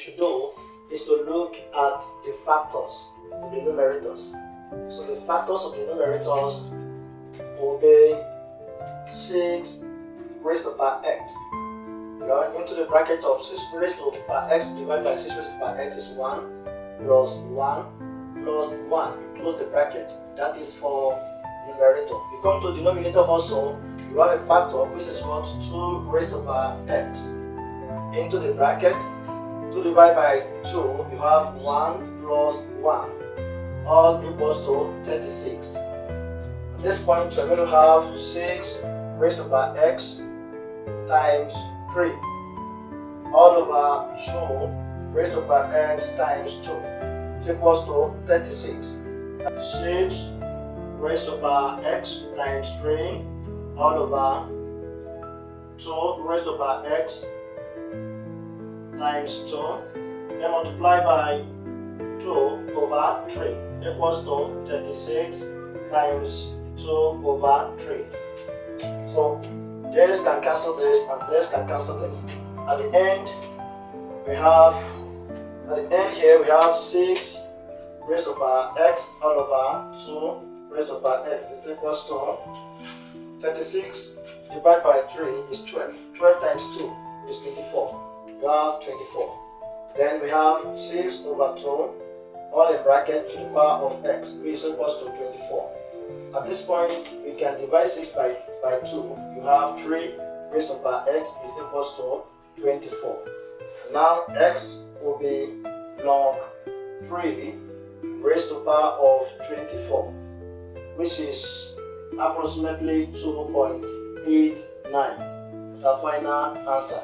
should do is to look at the factors of the numerators. So the factors of the numerators will be 6 raised to the power x. Into the bracket of 6 raised to the power x divided by 6 raised to the power x is 1 plus 1 plus 1. You close the bracket. That is for numerator. You come to denominator also, you have a factor which is what? 2 raised to the power x. Into the bracket, 2 divided by 2, you have 1 plus 1, all equals to 36. At this point, you're going to have 6 raised to the power x times 3, all over 2 raised to the power x times 2, which equals to 36. 6 raised to the power x times 3, all over 2 raised to the power x times 2, then multiply by 2 over 3 equals to 36 times 2 over 3. So this can cancel this and this can cancel this. At the end here we have 6 raised to the power x all over 2 raised to the power x. This equals to 36 divided by 3 is 12. 12 times 2 is 24. We have 24. Then we have 6 over 2, all in bracket, to the power of x, which is equals to 24. At this point, we can divide 6 by 2. You have 3 raised to the power x is equals to 24. Now x will be log 3 raised to the power of 24, which is approximately 2.89. It's our final answer.